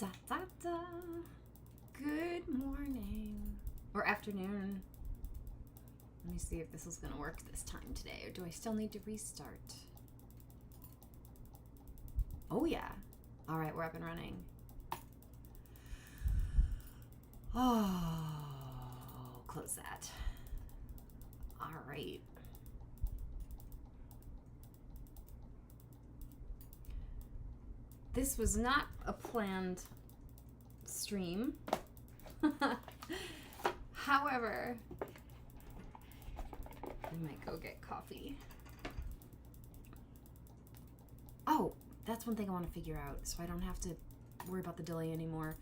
Da, da, da. Good morning. Or afternoon. Let me see if this is going to work this time today, or do I still need to restart? Oh, yeah. All right, we're up and running. Oh, close that. All right. This was not a planned stream. However, I might go get coffee. Oh, that's one thing I want to figure out so I don't have to worry about the delay anymore.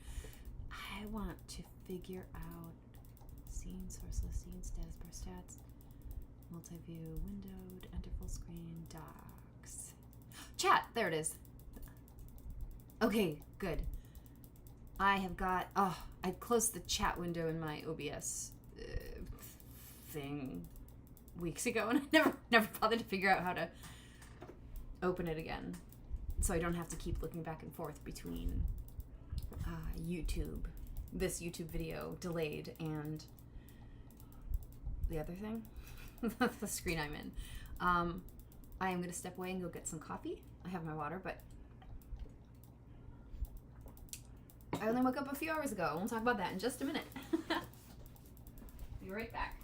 I want to figure out scene, source list, scene, status bar stats, multi-view, windowed, enter full screen, docs. Chat, there it is. Okay, good. I have got, I closed the chat window in my OBS thing weeks ago, and I never bothered to figure out how to open it again. So I don't have to keep looking back and forth between YouTube, this YouTube video delayed, and the other thing, the screen I'm in. I am going to step away and go get some coffee. I have my water, but I only woke up a few hours ago. We'll talk about that in just a minute. Be right back.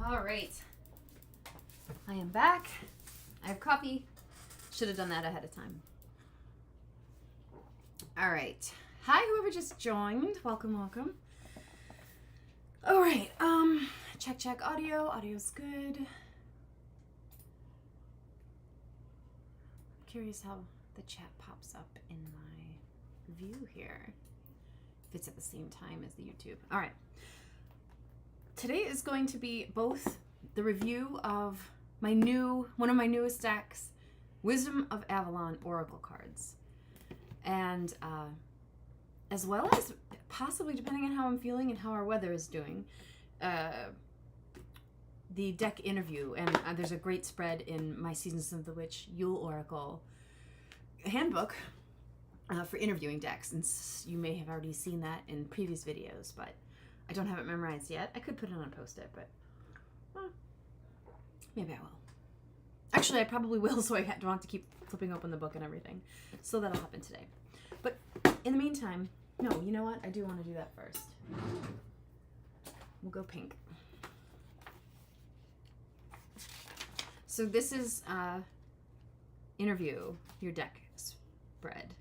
All right, I am back. I have coffee. Should have done that ahead of time. All right. Hi, whoever just joined. Welcome, welcome. All right. Check audio. Audio's good. I'm curious how the chat pops up in my view here. If it's at the same time as the YouTube. All right. Today is going to be both the review of one of my newest decks, Wisdom of Avalon Oracle cards, and as well as possibly, depending on how I'm feeling and how our weather is doing, the deck interview. And there's a great spread in my Seasons of the Witch Yule Oracle handbook for interviewing decks, and you may have already seen that in previous videos, but I don't have it memorized yet. I could put it on Post-it, but maybe I will. Actually, I probably will, so I don't have to keep flipping open the book and everything. So that'll happen today. But in the meantime, no, you know what? I do want to do that first. We'll go pink. So this is interview your deck spread.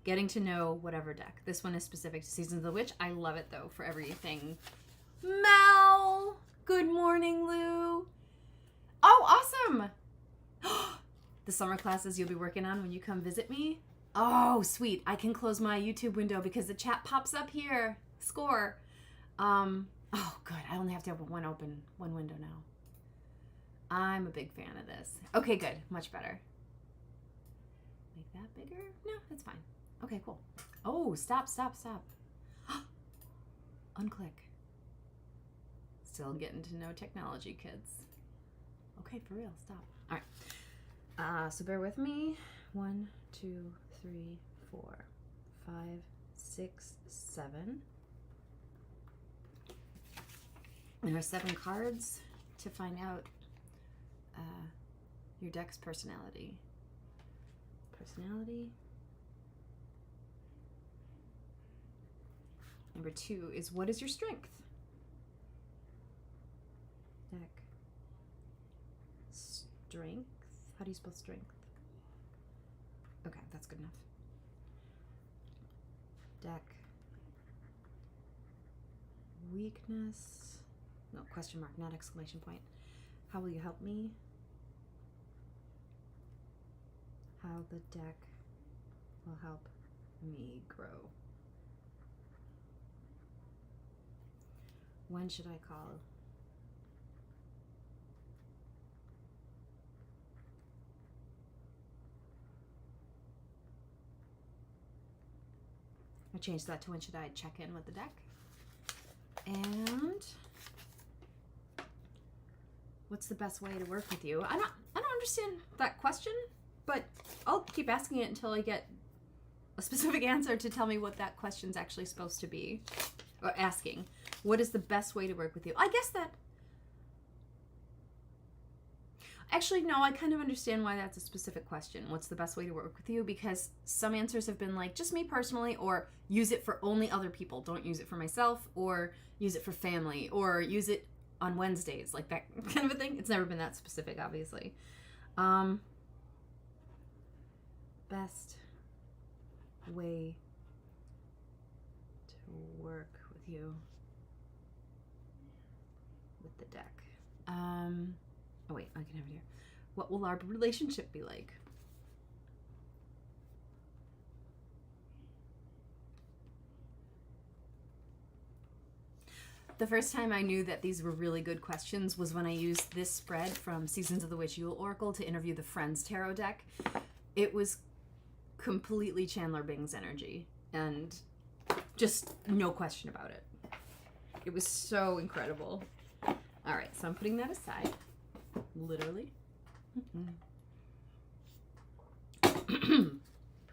Getting to know whatever deck. This one is specific to Seasons of the Witch. I love it, though, for everything. Mel! Good morning, Lou. Oh, awesome! The summer classes you'll be working on when you come visit me? Oh, sweet. I can close my YouTube window because the chat pops up here. Score. Oh, good. I only have to have one window now. I'm a big fan of this. Okay, good. Much better. Make that bigger? No, that's fine. Okay, cool. Oh, stop. Unclick. Still getting to know technology, kids. Okay, for real, stop. All right. So bear with me. 1, 2, 3, 4, 5, 6, 7. There are 7 cards to find out your deck's personality. Number 2 is, what is your strength? Deck. Strength. How do you spell strength? Okay, that's good enough. Deck. Weakness. No, question mark, not exclamation point. How will you help me? How the deck will help me grow. When should I call? I changed that to when should I check in with the deck. And what's the best way to work with you? I don't understand that question, but I'll keep asking it until I get a specific answer to tell me what that question's actually supposed to be. Or asking, what is the best way to work with you? I guess that... Actually, no, I kind of understand why that's a specific question. What's the best way to work with you? Because some answers have been like, just me personally, or use it for only other people. Don't use it for myself, or use it for family, or use it on Wednesdays, like that kind of a thing. It's never been that specific, obviously. Best way to work with you with the deck. Oh wait, I can have it here. What will our relationship be like? The first time I knew that these were really good questions was when I used this spread from Seasons of the Witch Yule Oracle to interview the Friends Tarot deck. It was completely Chandler Bing's energy, and just no question about it. It was so incredible. All right, so I'm putting that aside, literally. Put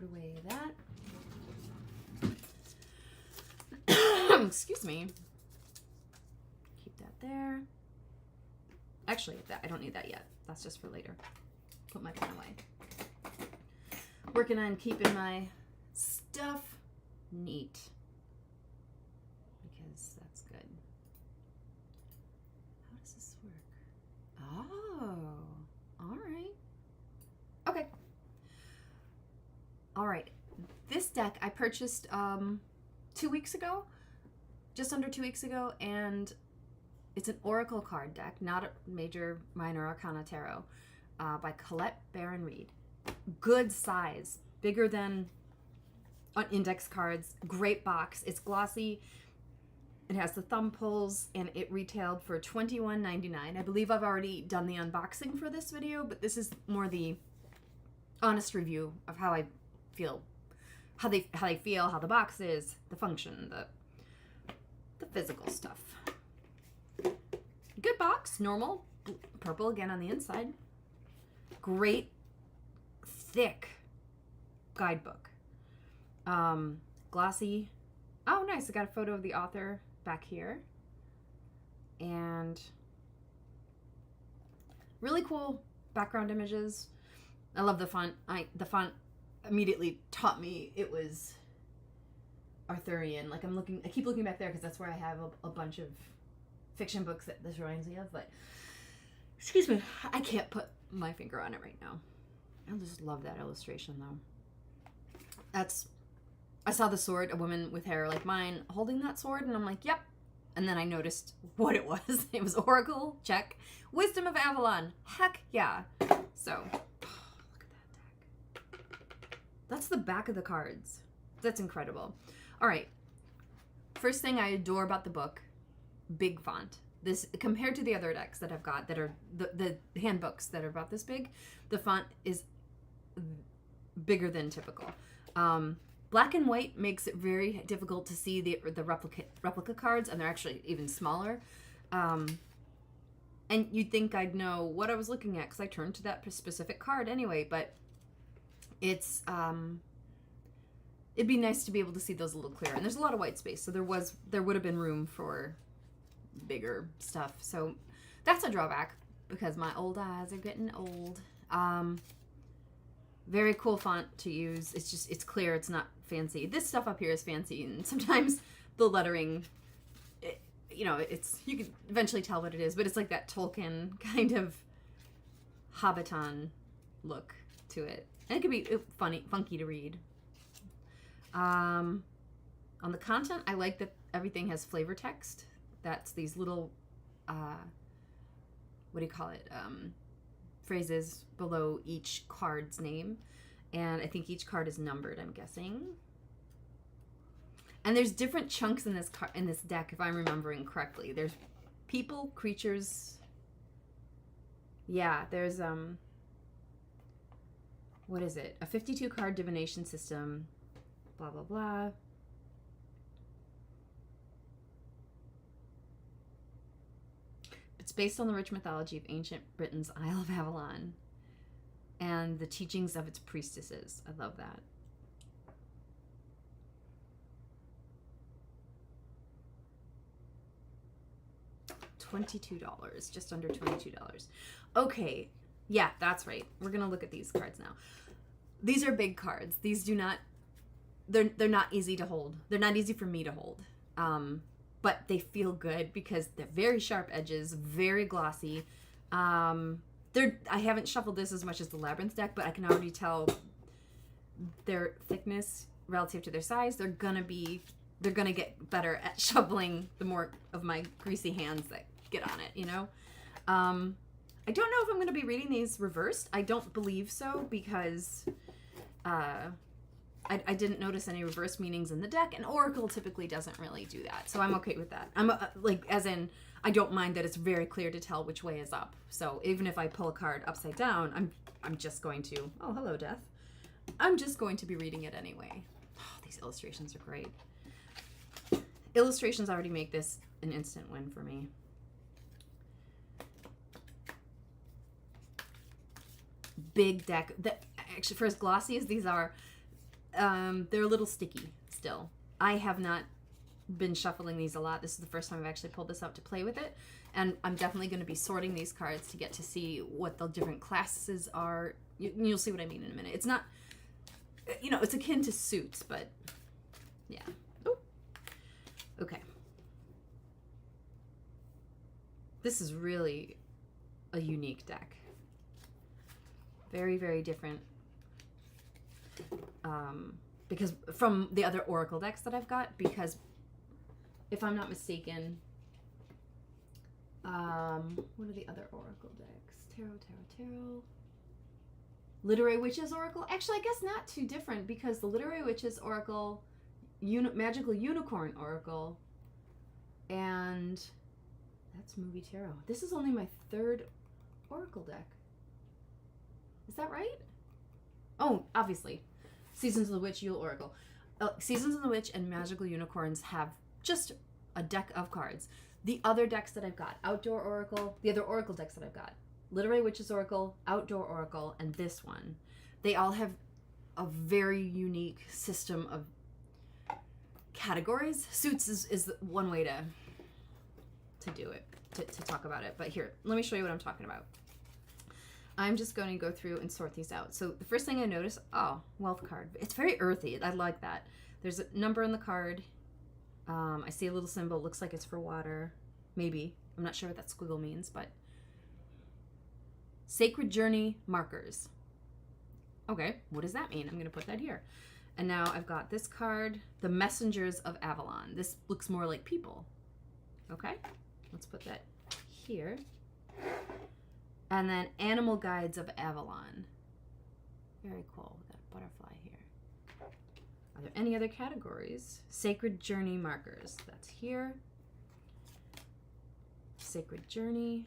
away that. Excuse me. Keep that there. Actually, I don't need that yet. That's just for later. Put my pen away. Working on keeping my stuff neat, because that's good. How does this work? Oh, all right. Okay. All right. This deck I purchased 2 weeks ago, just under 2 weeks ago, and it's an Oracle card deck, not a major minor arcana tarot, by Colette Baron Reed. Good size, bigger than on index cards. Great box. It's glossy. It has the thumb pulls, and it retailed for $21.99. I believe I've already done the unboxing for this video, but this is more the honest review of how I feel, how they feel, how the box is, the function, the physical stuff. Good box, normal, purple again on the inside. Great, thick guidebook. Glossy. Oh, nice. I got a photo of the author back here. And really cool background images. I love the font. The font immediately taught me it was Arthurian. Like I keep looking back there because that's where I have a bunch of fiction books that this reminds me of, but excuse me, I can't put my finger on it right now. I just love that illustration though. I saw the sword, a woman with hair like mine holding that sword, and I'm like, yep. And then I noticed what it was. It was Oracle, check. Wisdom of Avalon, heck yeah. So, look at that deck. That's the back of the cards. That's incredible. All right. First thing I adore about the book, big font. This, compared to the other decks that I've got that are the handbooks that are about this big, the font is bigger than typical. Black and white makes it very difficult to see the replica cards, and they're actually even smaller. And you'd think I'd know what I was looking at because I turned to that specific card anyway, but it's, it'd be nice to be able to see those a little clearer. And there's a lot of white space, so there would have been room for bigger stuff. So that's a drawback because my old eyes are getting old. Very cool font to use. It's clear, it's not fancy. This stuff up here is fancy, and sometimes the lettering, you can eventually tell what it is, but it's like that Tolkien kind of Hobbiton look to it. And it could be funky to read. On the content, I like that everything has flavor text. That's these little, phrases below each card's name. And I think each card is numbered, I'm guessing. And there's different chunks in this deck, if I'm remembering correctly. There's people, creatures. Yeah, there's what is it? A 52 card divination system. Blah blah blah. It's based on the rich mythology of ancient Britain's Isle of Avalon and the teachings of its priestesses. I love that. $22, just under $22. Okay, yeah, that's right. We're gonna look at these cards now. These are big cards. These do not, they're not easy to hold. They're not easy for me to hold. But they feel good because they're very sharp edges, very glossy. I haven't shuffled this as much as the Labyrinth deck, but I can already tell their thickness relative to their size. They're gonna get better at shoveling the more of my greasy hands that get on it, I don't know if I'm going to be reading these reversed. I don't believe so because I didn't notice any reverse meanings in the deck, and Oracle typically doesn't really do that, so I'm okay with that. I'm as in, I don't mind that it's very clear to tell which way is up. So even if I pull a card upside down, I'm just going to, oh, hello, Death. I'm just going to be reading it anyway. Oh, these illustrations are great. Illustrations already make this an instant win for me. Big deck. Actually, for as glossy as these are, they're a little sticky still. I have not been shuffling these a lot. This is the first time I've actually pulled this out to play with it, and I'm definitely going to be sorting these cards to get to see what the different classes are. You'll see what I mean in a minute. It's not, it's akin to suits, but yeah. Ooh. Okay. This is really a unique deck. Very, very different. Because from the other Oracle decks that I've got, because if I'm not mistaken, what are the other Oracle decks? Tarot. Literary Witches Oracle? Actually, I guess not too different, because the Literary Witches Oracle, Magical Unicorn Oracle, and that's Movie Tarot. This is only my third Oracle deck. Is that right? Oh, obviously. Seasons of the Witch, Yule Oracle. Seasons of the Witch and Magical Unicorns have just a deck of cards. The other decks that I've got, Outdoor Oracle, the other Oracle decks that I've got, Literary Witches Oracle, Outdoor Oracle, and this one, they all have a very unique system of categories. Suits is one way to do it, to talk about it. But here, let me show you what I'm talking about. I'm just going to go through and sort these out. So the first thing I notice, wealth card. It's very earthy. I like that. There's a number on the card. I see a little symbol. Looks like it's for water. Maybe. I'm not sure what that squiggle means, but Sacred Journey markers. Okay, what does that mean? I'm going to put that here. And now I've got this card, the Messengers of Avalon. This looks more like people. Okay, let's put that here. And then Animal Guides of Avalon. Very cool with that butterfly here. Are there any other categories? Sacred Journey markers. That's here. Sacred Journey.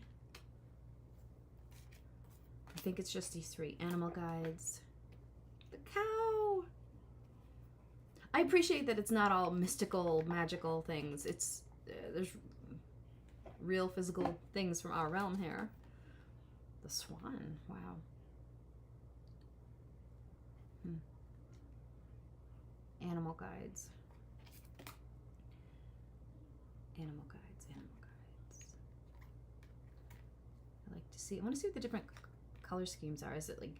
I think it's just these three. Animal Guides. The cow. I appreciate that it's not all mystical, magical things. It's there's real physical things from our realm here. The swan. Wow. Animal guides. Animal guides. Animal guides. I like to see. I want to see what the different color schemes are. Is it like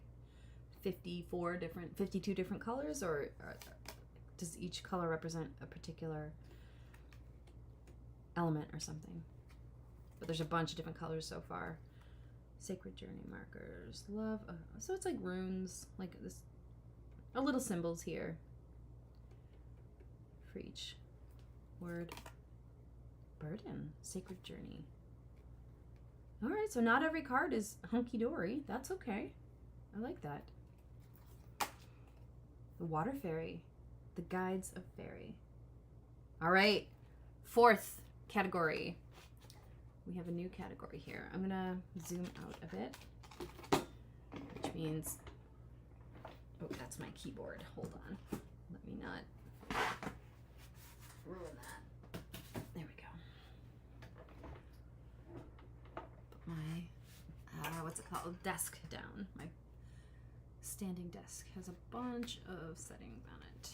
52 different colors, or does each color represent a particular element or something? But there's a bunch of different colors so far. Sacred journey markers. Love. So it's like runes, like this, little symbols here for each word. Burden. Sacred journey. All right, so not every card is hunky-dory. That's okay. I like that. The water fairy. The guides of fairy. All right, 4th category. We have a new category here. I'm gonna zoom out a bit, which means, oh, that's my keyboard. Hold on. Let me not ruin that. There we go. Put my, what's it called? Desk down. My standing desk has a bunch of settings on it.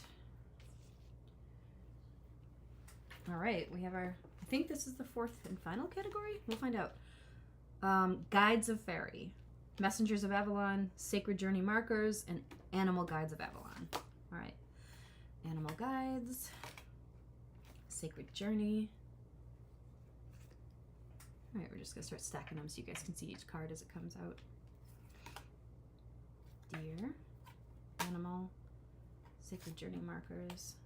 All right, we have our, I think this is the 4th and final category. We'll find out. Guides of Fairy, Messengers of Avalon, Sacred Journey Markers, and Animal Guides of Avalon. All right, Animal Guides, Sacred Journey. All right, we're just gonna start stacking them so you guys can see each card as it comes out. Deer, Animal, Sacred Journey Markers.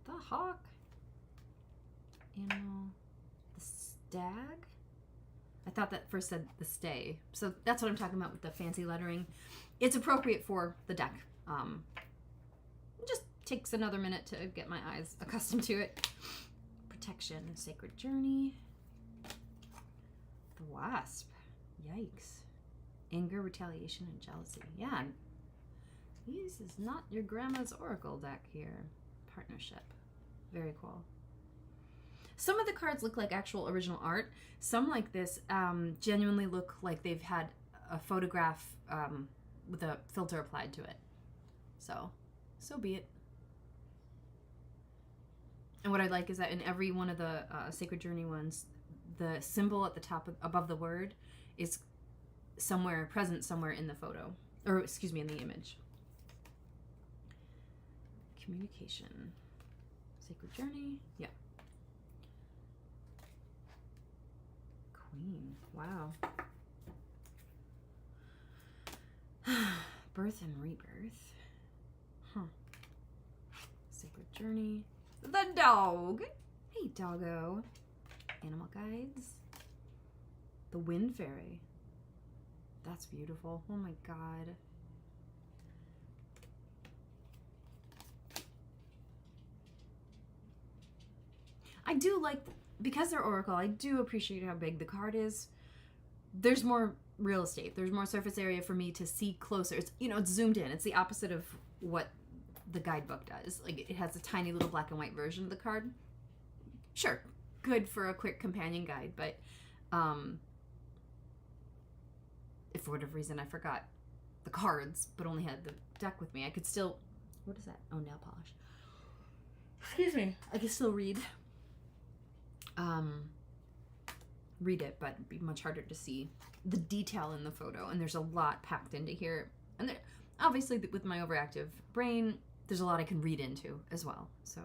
The hawk, animal, the stag. I thought that first said the stay, so that's what I'm talking about with the fancy lettering. It's appropriate for the deck. It just takes another minute to get my eyes accustomed to it. Protection, sacred journey. The wasp. Yikes. Anger, retaliation, and jealousy. Yeah. This is not your grandma's oracle deck here. Partnership. Very cool. Some of the cards look like actual original art. Some, like this, genuinely look like they've had a photograph with a filter applied to it. So be it. And what I like is that in every one of the Sacred Journey ones, the symbol at the top above the word is present somewhere in the photo, or excuse me, in the image. Communication. Sacred Journey. Yeah. Queen. Wow. Birth and rebirth. Huh. Sacred Journey. The dog. Hey, doggo. Animal guides. The wind fairy. That's beautiful. Oh my god. I do like, because they're oracle, I do appreciate how big the card is. There's more real estate. There's more surface area for me to see closer. It's, it's zoomed in. It's the opposite of what the guidebook does. Like, it has a tiny little black and white version of the card. Sure, good for a quick companion guide, but if for whatever reason I forgot the cards but only had the deck with me, I could still, what is that? Oh, nail polish. Excuse me. I could still read it, but it'd be much harder to see the detail in the photo, and there's a lot packed into here. And there, obviously with my overactive brain, there's a lot I can read into as well. So,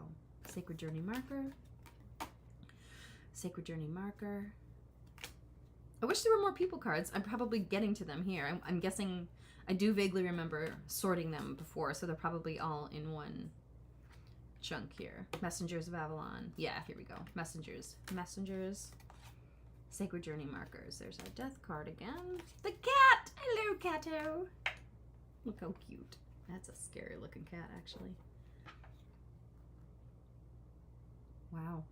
Sacred Journey Marker. Sacred Journey Marker. I wish there were more people cards. I'm probably getting to them here. I'm guessing, I do vaguely remember sorting them before, so they're probably all in one chunk here. Messengers of Avalon. Yeah, here we go. Messengers. Sacred Journey Markers. There's our death card again. The cat! Hello, catto! Look how cute. That's a scary looking cat, actually. Wow.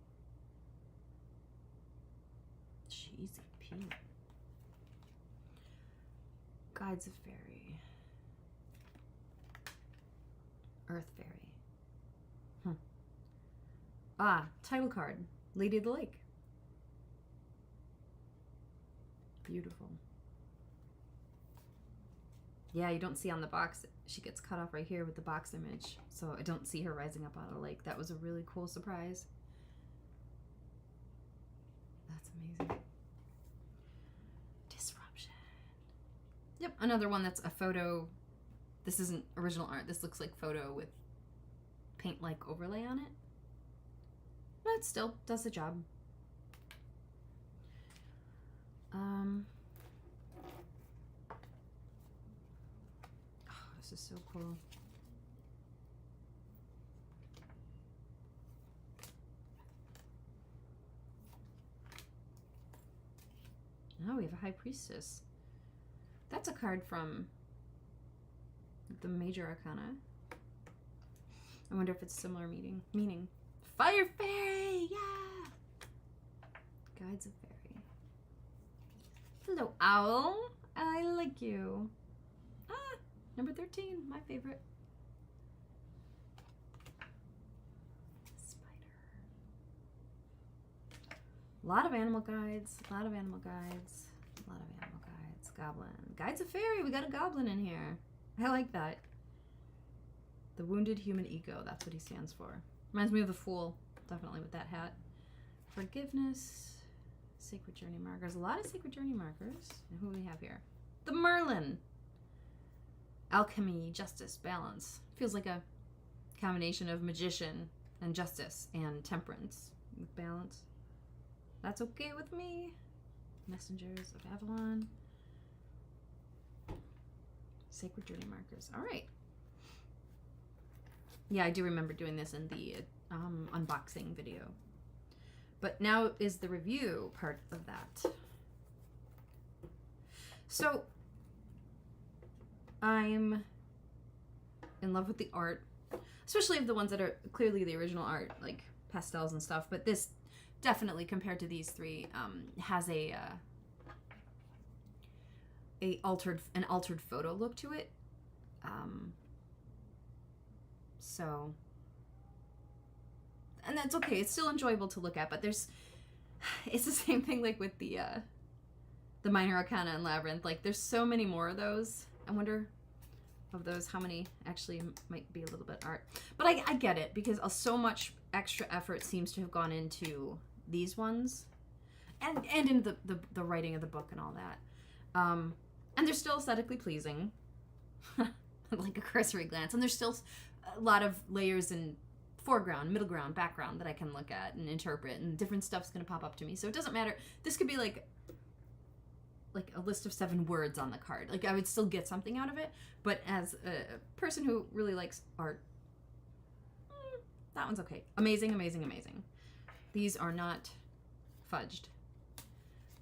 Cheesy Pete. Guides of Fairy. Earth Fairy. Ah, title card. Lady of the Lake. Beautiful. Yeah, you don't see on the box. She gets cut off right here with the box image. So I don't see her rising up out of the lake. That was a really cool surprise. That's amazing. Disruption. Yep, another one that's a photo. This isn't original art. This looks like photo with paint-like overlay on it. But it still does the job. Oh, this is so cool. Now we have a High Priestess. That's a card from the Major Arcana. I wonder if it's similar meaning. Fire Fairy! Yeah! Guides of Fairy. Hello, Owl. I like you. Ah, number 13, my favorite. Spider. A lot of animal guides. A lot of animal guides. A lot of animal guides. Goblin. Guides of Fairy. We got a goblin in here. I like that. The Wounded Human Ego. That's what he stands for. Reminds me of the Fool. Definitely with that hat. Forgiveness. Sacred Journey markers. A lot of Sacred Journey markers. And who do we have here? The Merlin. Alchemy, Justice, Balance. Feels like a combination of Magician and Justice and Temperance with Balance. That's okay with me. Messengers of Avalon. Sacred Journey markers. All right. Yeah, I do remember doing this in the unboxing video. But now is the review part of that. So, I'm in love with the art, especially of the ones that are clearly the original art, like pastels and stuff. But this definitely, compared to these three, has an altered photo look to it. So, and that's okay. It's still enjoyable to look at, but it's the same thing like with the Minor Arcana and Labyrinth. Like, there's so many more of those. I wonder of those how many actually might be a little bit art. But I get it, because so much extra effort seems to have gone into these ones, and in the writing of the book and all that. And they're still aesthetically pleasing, like a cursory glance, and there's still a lot of layers in foreground, middle ground, background that I can look at and interpret, and different stuff's gonna pop up to me. So it doesn't matter. This could be like a list of 7 words on the card. Like, I would still get something out of it, but as a person who really likes art, that one's okay. Amazing, amazing, amazing. These are not fudged,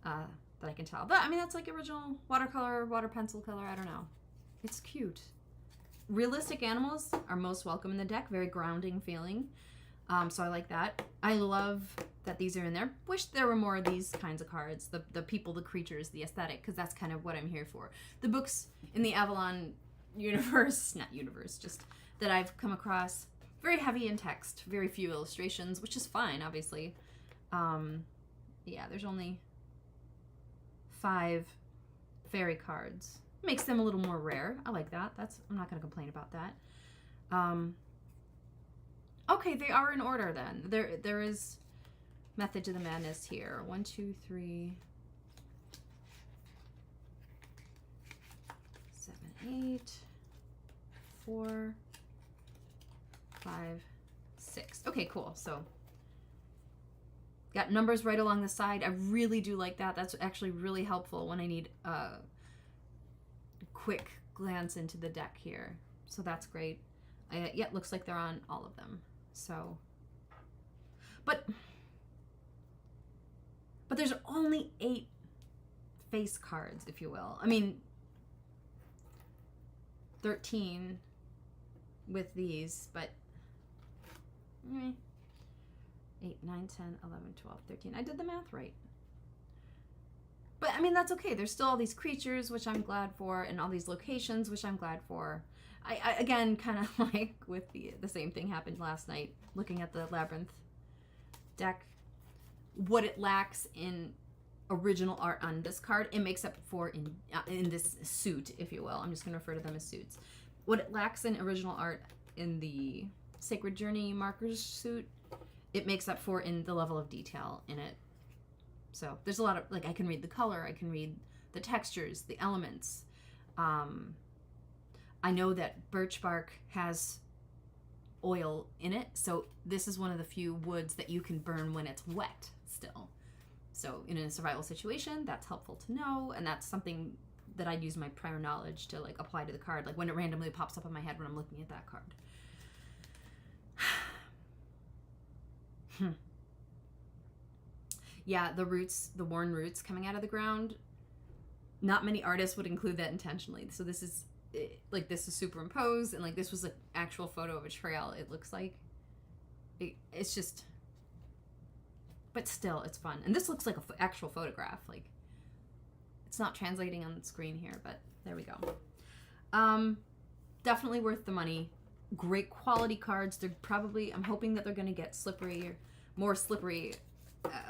that I can tell. But I mean, that's like original watercolor, water pencil color. I don't know. It's cute. Realistic animals are most welcome in the deck. Very grounding feeling. So I like that. I love that these are in there. Wish there were more of these kinds of cards. The people, the creatures, the aesthetic, because that's kind of what I'm here for. The books in the Avalon universe, not universe, just that I've come across, very heavy in text, very few illustrations, which is fine, obviously. Yeah, there's only 5 fairy cards. Makes them a little more rare. I like that. I'm not going to complain about that. Okay, they are in order then. There is Method to the Madness here. 1, 2, 3, 7, 8, 4, 5, 6. Okay, cool. So got numbers right along the side. I really do like that. That's actually really helpful when I need a quick glance into the deck here. So that's great. Yeah, looks like they're on all of them. So, but there's only 8 face cards, if you will. I mean, 13 with these, but 8, 9, 10, 11, 12, 13. I did the math right. But I mean, that's okay. There's still all these creatures, which I'm glad for, and all these locations, which I'm glad for. I again, kind of like with the same thing happened last night, looking at the Labyrinth deck. What it lacks in original art on this card, it makes up for in this suit, if you will. I'm just going to refer to them as suits. What it lacks in original art in the Sacred Journey markers suit, it makes up for in the level of detail in it. So there's a lot of, like, I can read the color, I can read the textures, the elements. I know that birch bark has oil in it, so this is one of the few woods that you can burn when it's wet still. So in a survival situation, that's helpful to know, and that's something that I'd use my prior knowledge to like apply to the card, like when it randomly pops up in my head when I'm looking at that card. Yeah, the roots, the worn roots coming out of the ground, not many artists would include that intentionally. So this is, like, this is superimposed, and like this was an actual photo of a trail, it looks like. It's just, but still, it's fun. And this looks like an actual photograph. Like, it's not translating on the screen here, but there we go. Definitely worth the money. Great quality cards. They're probably, I'm hoping that they're going to get slippery, more slippery,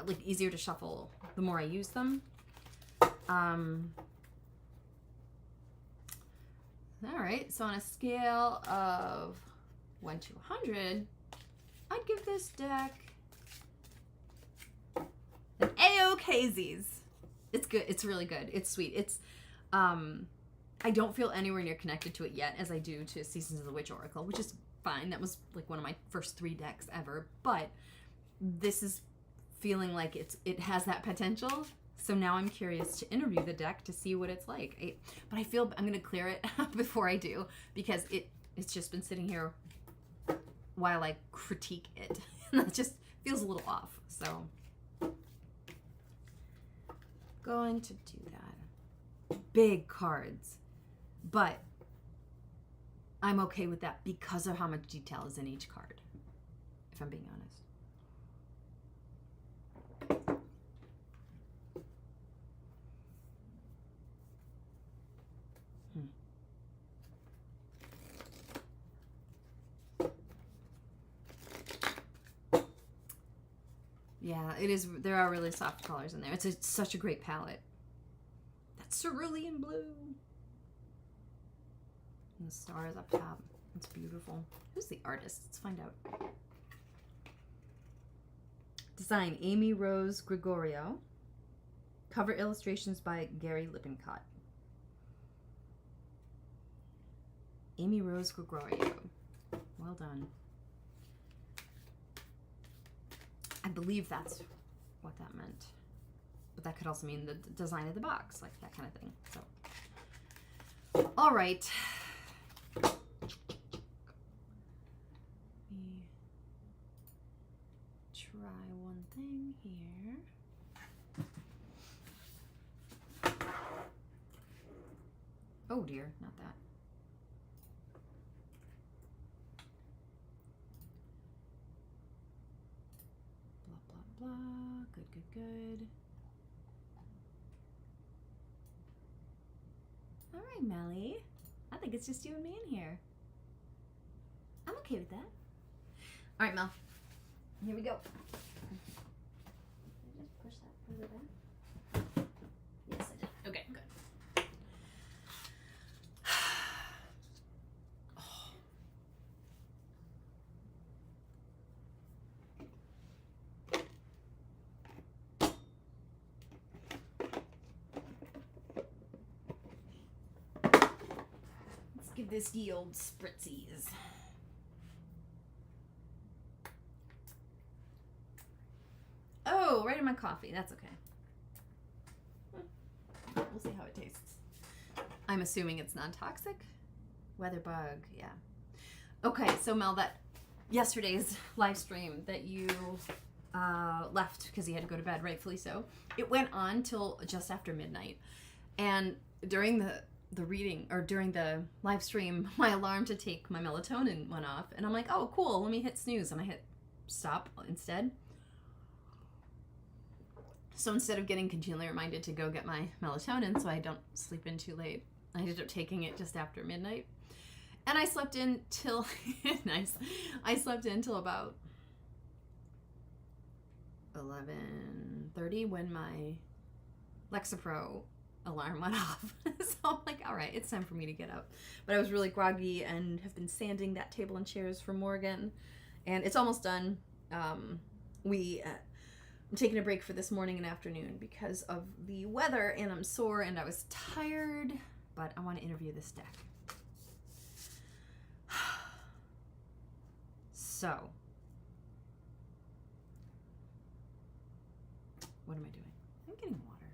like easier to shuffle the more I use them. All right, so on a scale of 1 to 100, I'd give this deck an A-OKZs. It's good. It's really good. It's sweet. It's, I don't feel anywhere near connected to it yet as I do to Seasons of the Witch Oracle, which is fine. That was like one of my first 3 decks ever, but this is feeling like it has that potential. So now I'm curious to interview the deck to see what it's like. But I feel I'm going to clear it before I do, because it's just been sitting here while I critique it. And that just feels a little off. So going to do that. Big cards. But I'm okay with that because of how much detail is in each card, if I'm being honest. Yeah, it is. There are really soft colors in there. It's such a great palette. That's cerulean blue. And the stars up top. It's beautiful. Who's the artist? Let's find out. Design, Amy Rose Gregorio. Cover illustrations by Gary Lippincott. Amy Rose Gregorio. Well done. I believe that's what that meant. But that could also mean the design of the box, like that kind of thing. So, all right. Let me try one thing here. Oh dear, not that. Blah, good, good, good. All right, Melly. I think it's just you and me in here. I'm okay with that. All right, Mel. Here we go. Did I just push that further back? Yes, I did. Okay, good. Give this the old spritzies. Oh, right in my coffee. That's okay. We'll see how it tastes. I'm assuming it's non-toxic. Weatherbug, yeah. Okay, so Mel, that yesterday's live stream that you left because you had to go to bed, rightfully so, it went on till just after midnight. And during the reading, or during the live stream, my alarm to take my melatonin went off, and I'm like, oh cool, let me hit snooze, and I hit stop instead. So instead of getting continually reminded to go get my melatonin so I don't sleep in too late, I ended up taking it just after midnight, and I slept in till nice. I slept in till about 11:30 when my Lexapro alarm went off. So I'm like, all right, it's time for me to get up. But I was really groggy and have been sanding that table and chairs for Morgan. And it's almost done. I'm taking a break for this morning and afternoon because of the weather, and I'm sore and I was tired, but I want to interview this deck. So, what am I doing? I'm getting water.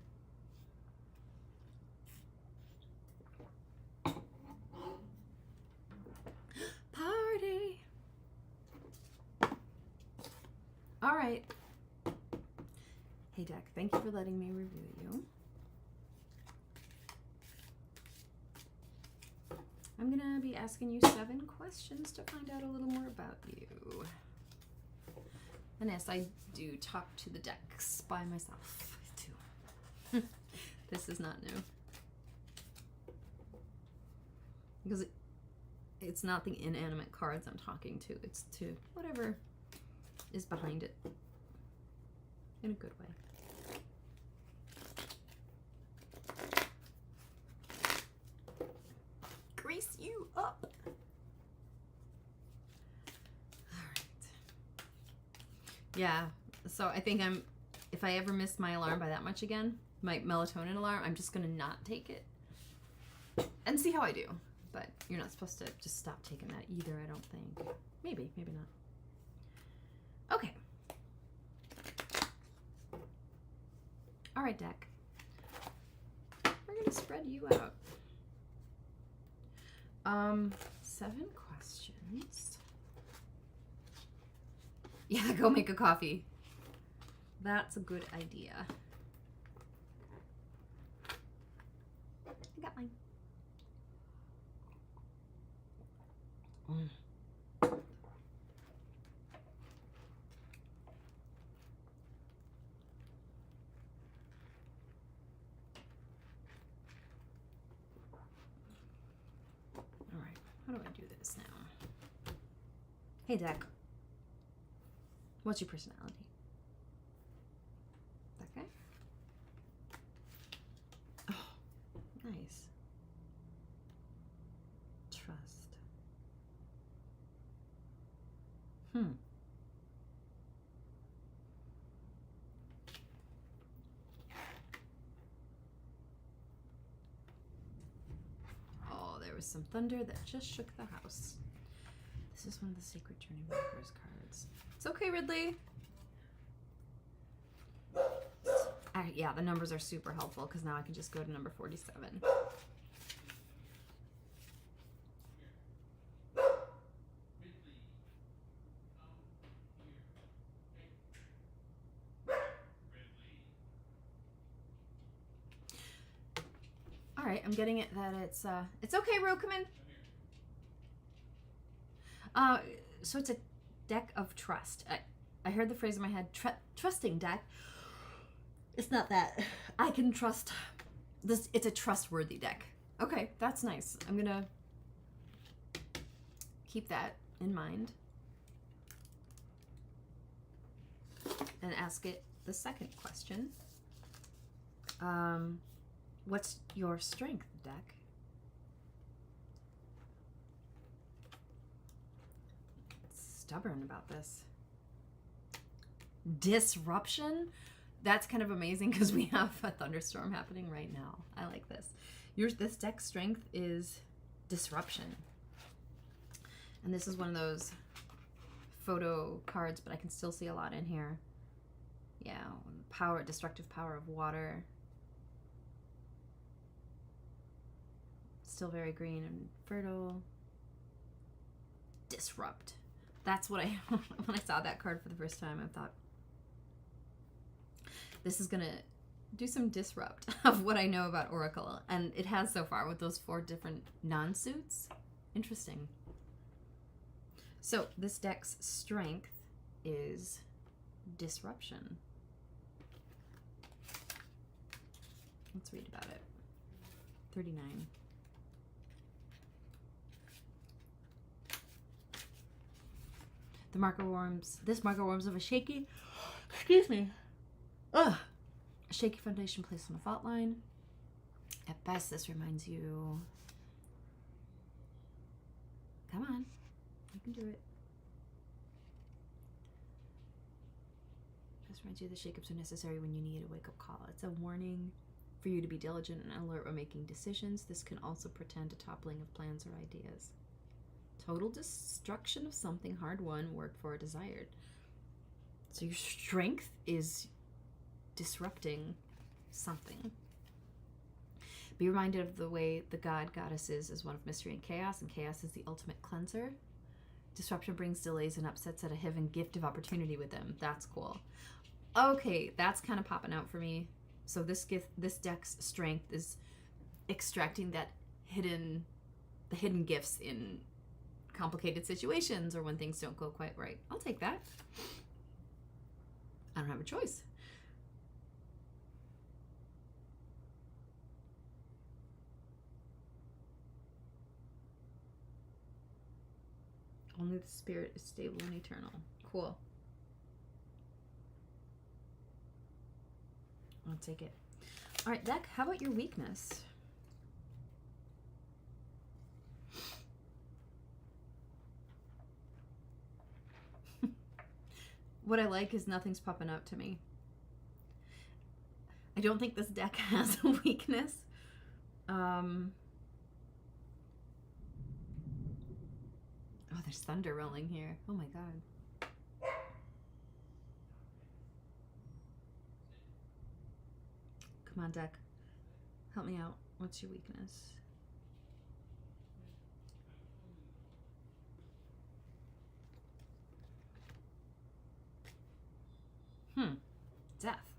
Party! All right. Hey, deck, thank you for letting me review you. I'm going to be asking you 7 questions to find out a little more about you. And yes, I do talk to the decks by myself, too. This is not new. Because it's not the inanimate cards I'm talking to. It's to whatever is behind it. In a good way. Grease you up. All right. Yeah, so I think if I ever miss my alarm by that much again, my melatonin alarm, I'm just gonna not take it and see how I do. But you're not supposed to just stop taking that either, I don't think. Maybe not. Okay. All right, deck. We're gonna spread you out. 7 questions. Yeah, go make a coffee. That's a good idea. I got mine. How do I do this now? Hey, deck. What's your personality? That guy? Oh, nice. Trust. Oh, there was some thunder that just shook the house. This is one of the Sacred Journey Markers cards. It's okay, Ridley. Yeah, the numbers are super helpful because now I can just go to number 47. All right, I'm getting it that it's okay, Ro, come in. So it's a deck of trust. I heard the phrase in my head, trusting deck. It's not that. I can trust this. It's a trustworthy deck. Okay, that's nice. I'm gonna keep that in mind and ask it the second question. What's your strength, deck? Stubborn about this. Disruption? That's kind of amazing because we have a thunderstorm happening right now. I like this. This deck's strength is disruption. And this is one of those photo cards, but I can still see a lot in here. Yeah, destructive power of water. Still very green and fertile. Disrupt. That's what when I saw that card for the first time, I thought, this is gonna do some disrupt of what I know about Oracle. And it has so far with those 4 different non-suits. Interesting. So this deck's strength is disruption. Let's read about it. 39. This marker warms of a shaky Excuse me. Ugh. A shaky foundation placed on a fault line. At best, this reminds you... Come on. You can do it. This reminds you the shakeups are necessary when you need a wake-up call. It's a warning for you to be diligent and alert when making decisions. This can also portend a toppling of plans or ideas. Total destruction of something hard-won, worked for, or desired. So your strength is disrupting something. Be reminded of the way the goddess is as one of mystery and chaos is the ultimate cleanser. Disruption brings delays and upsets at a hidden gift of opportunity with them. That's cool. Okay, that's kind of popping out for me. So this deck's strength is extracting the hidden gifts in complicated situations or when things don't go quite right. I'll take that. I don't have a choice. Only the spirit is stable and eternal. Cool. I'll take it. All right, deck, how about your weakness? What I like is nothing's popping out to me. I don't think this deck has a weakness. Oh, there's thunder rolling here. Oh my god. Come on, deck. Help me out. What's your weakness? Death.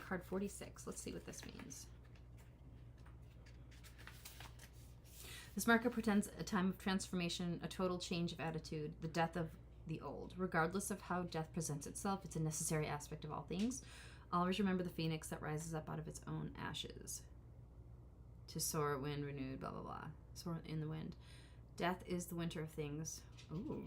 Card 46. Let's see what this means. This marker portends a time of transformation, a total change of attitude, the death of the old. Regardless of how death presents itself, it's a necessary aspect of all things. Always remember the phoenix that rises up out of its own ashes. To soar, wind, renewed, blah, blah, blah. Soar in the wind. Death is the winter of things. Ooh.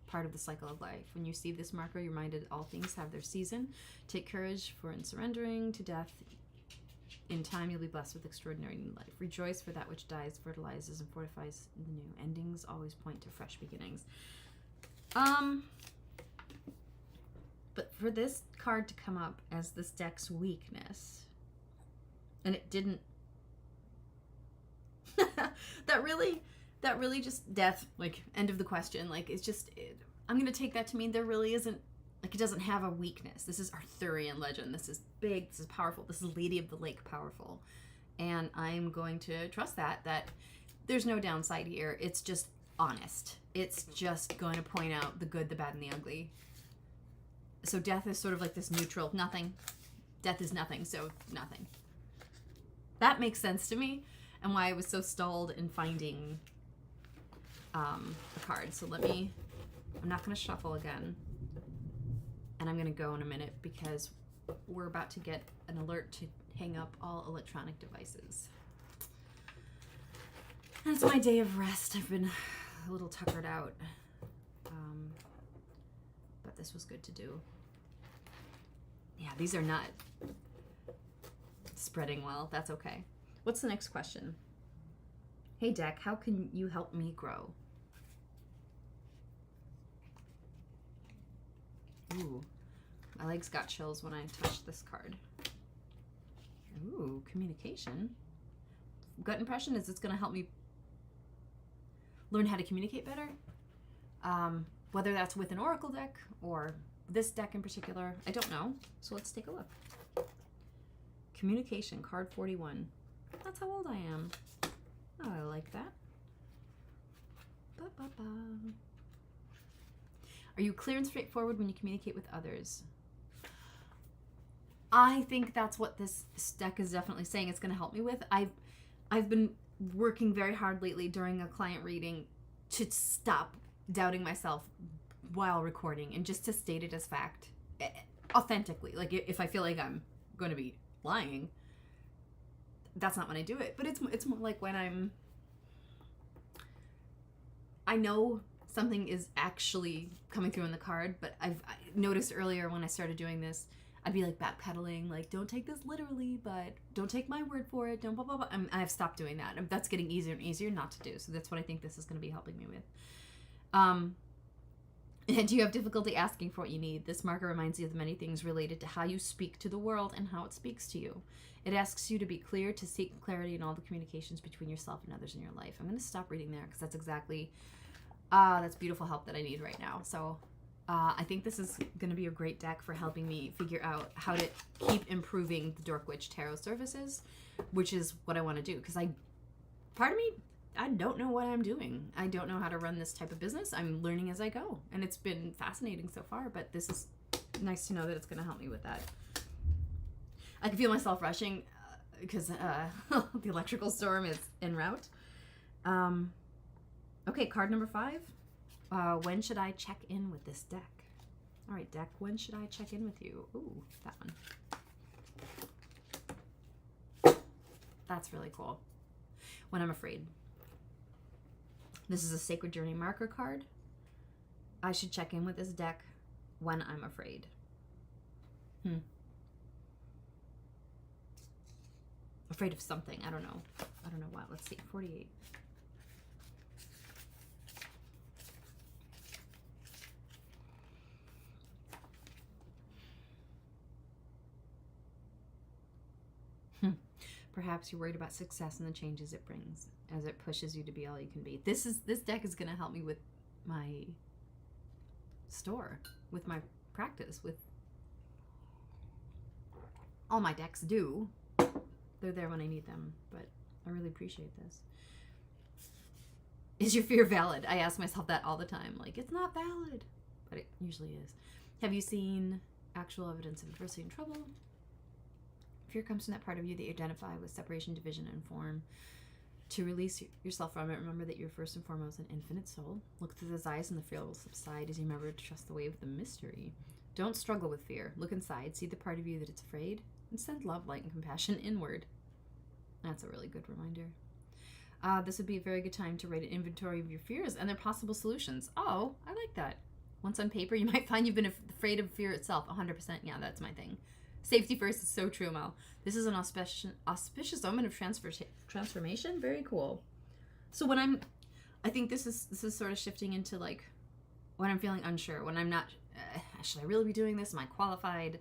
Part of the cycle of life. When you see this marker, you're reminded all things have their season. Take courage, for in surrendering to death, in time you'll be blessed with extraordinary new life. Rejoice, for that which dies fertilizes and fortifies the new. Endings always point to fresh beginnings. But for this card to come up as this deck's weakness, and it didn't... that really just death, like, end of the question. Like, it's just, I'm going to take that to mean there really isn't, like, it doesn't have a weakness. This is Arthurian legend. This is big. This is powerful. This is Lady of the Lake powerful. And I'm going to trust that there's no downside here. It's just honest. It's just going to point out the good, the bad, and the ugly. So death is sort of like this neutral, nothing. Death is nothing, so nothing. That makes sense to me, and why I was so stalled in finding the card. So I'm not going to shuffle again, and I'm going to go in a minute because we're about to get an alert to hang up all electronic devices. And it's my day of rest. I've been a little tuckered out, but this was good to do. Yeah, these are not spreading well. That's okay. What's the next question? Hey, deck, how can you help me grow? Ooh, my legs got chills when I touched this card. Ooh, communication. Gut impression is it's going to help me learn how to communicate better. Whether that's with an oracle deck or this deck in particular, I don't know. So let's take a look. Communication, card 41. That's how old I am. Oh, I like that. Ba-ba-ba. Are you clear and straightforward when you communicate with others? I think that's what this deck is definitely saying it's going to help me with. I've been working very hard lately during a client reading to stop doubting myself while recording and just to state it as fact, authentically. Like, if I feel like I'm going to be lying, that's not when I do it. But it's more like when I know something is actually coming through in the card, but I noticed earlier when I started doing this, I'd be like backpedaling, like, don't take this literally, but don't take my word for it, don't blah, blah, blah. I've stopped doing that. That's getting easier and easier not to do. So that's what I think this is going to be helping me with. And do you have difficulty asking for what you need? This marker reminds you of the many things related to how you speak to the world and how it speaks to you. It asks you to be clear, to seek clarity in all the communications between yourself and others in your life. I'm going to stop reading there because that's exactly, that's beautiful help that I need right now. So I think this is going to be a great deck for helping me figure out how to keep improving the Dork Witch Tarot services, which is what I want to do. Because part of me, I don't know what I'm doing. I don't know how to run this type of business. I'm learning as I go. And it's been fascinating so far, but this is nice to know that it's going to help me with that. I can feel myself rushing because the electrical storm is en route. Okay, card number 5. When should I check in with this deck? All right, deck, when should I check in with you? Ooh, that one. That's really cool. When I'm afraid. This is a Sacred Journey marker card. I should check in with this deck when I'm afraid. Afraid of something. I don't know. I don't know what. Let's see. 48. Perhaps you're worried about success and the changes it brings as it pushes you to be all you can be. This deck is going to help me with my store, with my practice, with all my decks do. They're there when I need them, but I really appreciate this. Is your fear valid? I ask myself that all the time. Like, it's not valid, but it usually is. Have you seen actual evidence of adversity and trouble? Fear comes from that part of you that you identify with separation, division, and form. To release yourself from it, remember that you're first and foremost an infinite soul. Look through those eyes and the fear will subside as you remember to trust the way of the mystery. Don't struggle with fear. Look inside, see the part of you that it's afraid, and send love, light, and compassion inward. That's a really good reminder. This would be a very good time to write an inventory of your fears and their possible solutions. Oh, I like that. Once on paper, you might find you've been afraid of fear itself. 100%. Yeah, that's my thing. Safety first is so true, Mel. This is an auspicious omen of transformation. Very cool. So when I think this is sort of shifting into like when I'm feeling unsure, when I'm not, should I really be doing this? Am I qualified?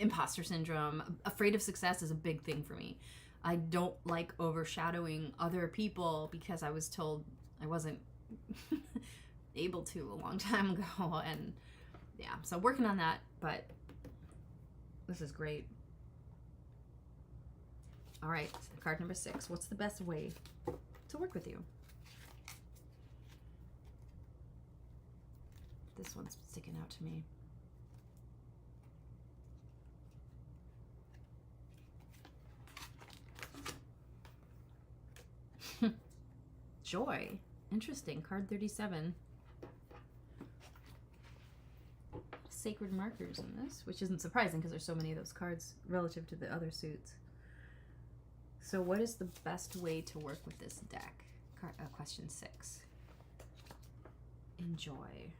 Imposter syndrome. Afraid of success is a big thing for me. I don't like overshadowing other people because I was told I wasn't able to a long time ago. And yeah, so working on that, but this is great. All right, card number 6. What's the best way to work with you? This one's sticking out to me. Joy. Interesting. Card 37. Sacred markers in this, which isn't surprising because there's so many of those cards relative to the other suits. So what is the best way to work with this deck? Question 6. Enjoy.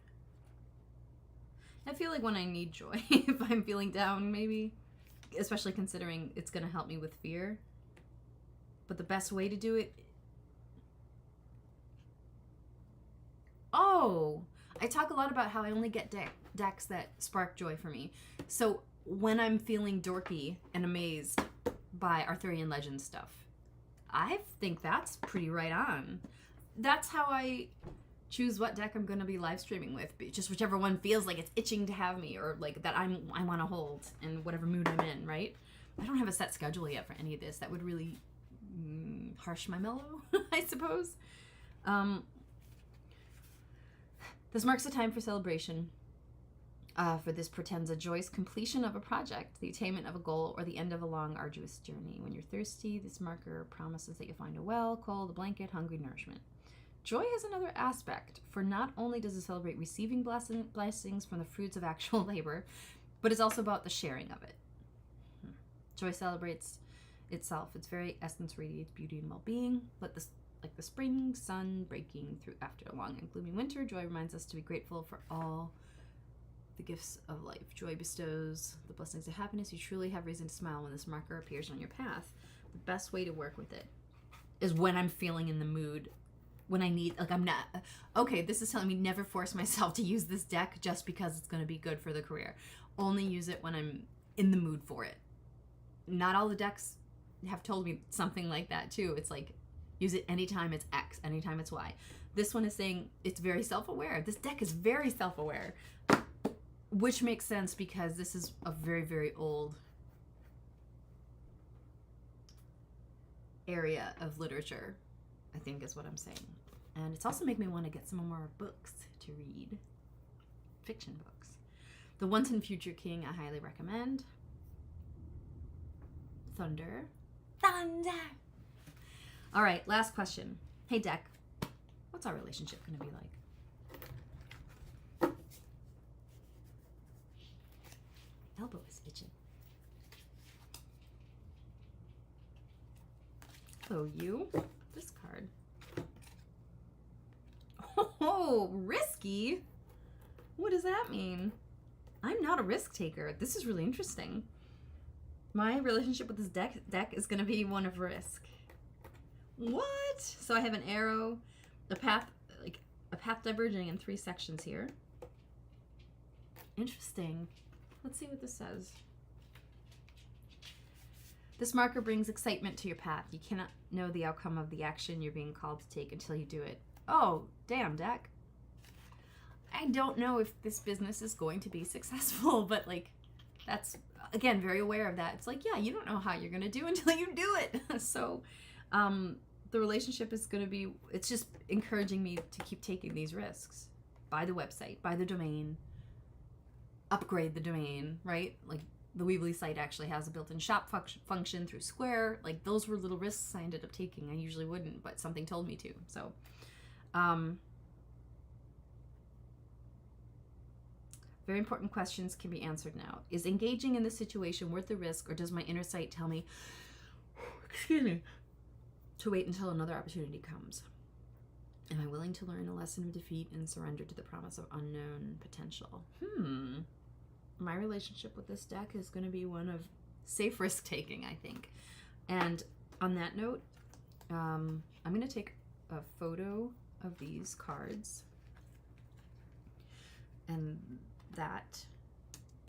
I feel like when I need joy, if I'm feeling down maybe, especially considering it's going to help me with fear. But the best way to do it... Oh! I talk a lot about how I only get decks that spark joy for me. So when I'm feeling dorky and amazed by Arthurian legend stuff, I think that's pretty right on. That's how I choose what deck I'm going to be live streaming with. Just whichever one feels like it's itching to have me, or like that I want to hold in whatever mood I'm in, right? I don't have a set schedule yet for any of this. That would really harsh my mellow, I suppose. This marks a time for celebration. For this portends a joyous completion of a project, the attainment of a goal, or the end of a long, arduous journey. When you're thirsty, this marker promises that you'll find a well, cold, a blanket, hungry, nourishment. Joy has another aspect, for not only does it celebrate receiving blessings from the fruits of actual labor, but it's also about the sharing of it. Joy celebrates itself. Its very essence radiates beauty and well-being. Let this like the spring sun breaking through after a long and gloomy winter. Joy reminds us to be grateful for all the gifts of life. Joy bestows the blessings of happiness. You truly have reason to smile when this marker appears on your path. The best way to work with it is when I'm feeling in the mood, when I need, like I'm not, okay, this is telling me never force myself to use this deck just because it's going to be good for the career. Only use it when I'm in the mood for it. Not all the decks have told me something like that too. It's like, use it anytime it's X, anytime it's Y. This one is saying it's very self-aware. This deck is very self-aware, which makes sense because this is a very, very old area of literature, I think is what I'm saying. And it's also making me want to get some more books to read, fiction books. The Once and Future King, I highly recommend. Thunder. All right, last question. Hey, deck, what's our relationship going to be like? Elbow is itching. Hello, you. This card. Oh, risky? What does that mean? I'm not a risk taker. This is really interesting. My relationship with this deck is going to be one of risk. What? So I have an arrow, a path diverging in 3 sections here. Interesting. Let's see what this says. This marker brings excitement to your path. You cannot know the outcome of the action you're being called to take until you do it. Oh, damn, deck. I don't know if this business is going to be successful, but like, that's, again, very aware of that. It's like, yeah, you don't know how you're going to do until you do it. So the relationship is going to be, it's just encouraging me to keep taking these risks. Buy the website, buy the domain, upgrade the domain, right? Like the Weebly site actually has a built-in shop function through Square. Like those were little risks I ended up taking. I usually wouldn't, but something told me to. So, very important questions can be answered now. Is engaging in this situation worth the risk, or does my inner sight tell me, excuse me, to wait until another opportunity comes? Am I willing to learn a lesson of defeat and surrender to the promise of unknown potential? My relationship with this deck is going to be one of safe risk taking, I think. And on that note, I'm going to take a photo of these cards and that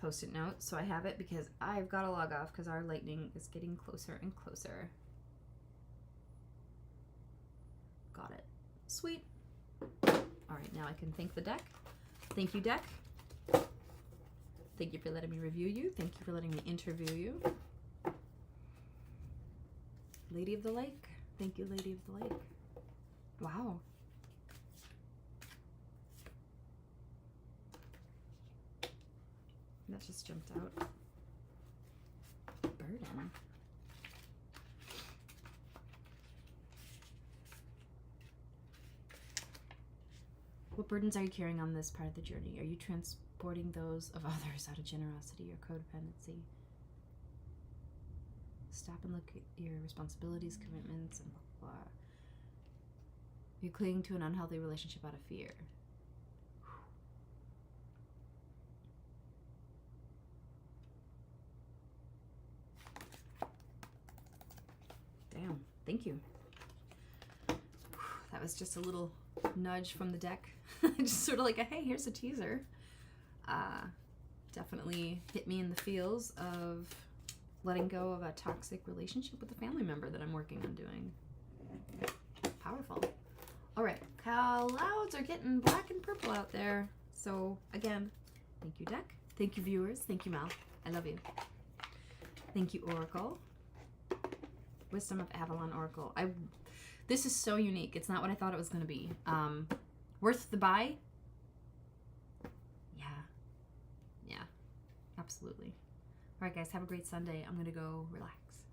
post-it note, so I have it because I've got to log off because our lightning is getting closer and closer. Got it. Sweet. All right, now I can thank the deck. Thank you, deck. Thank you for letting me review you. Thank you for letting me interview you. Lady of the Lake. Thank you, Lady of the Lake. Wow. That just jumped out. Burden. What burdens are you carrying on this part of the journey? Are you transporting those of others out of generosity or codependency? Stop and look at your responsibilities, commitments, and blah, blah. You're clinging to an unhealthy relationship out of fear. Damn, thank you. That was just a little nudge from the deck. Just sort of like a, hey, here's a teaser. Definitely hit me in the feels of letting go of a toxic relationship with a family member that I'm working on doing. Powerful. All right, clouds are getting black and purple out there. So again, thank you, deck. Thank you, viewers. Thank you, Mal. I love you. Thank you, Oracle. Wisdom of Avalon Oracle. This is so unique. It's not what I thought it was going to be. Worth the buy? Yeah, absolutely. All right, guys, have a great Sunday. I'm going to go relax.